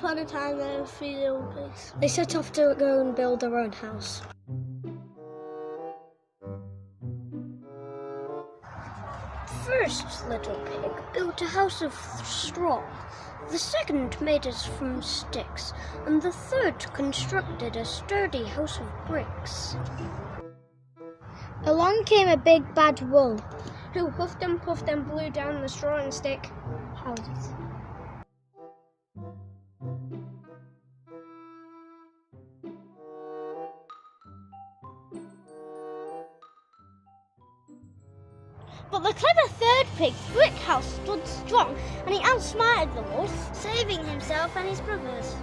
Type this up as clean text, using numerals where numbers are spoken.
upon a time there were 3 little pigs. They set off to go and build their own house. First little pig built a house of straw, the second made it from sticks, and the third constructed a sturdy house of bricks. Along came a big bad wolf, who huffed and puffed and blew down the straw and stick houses. But the clever third pig's brick house stood strong, and he outsmarted the wolf, saving himself and his brothers.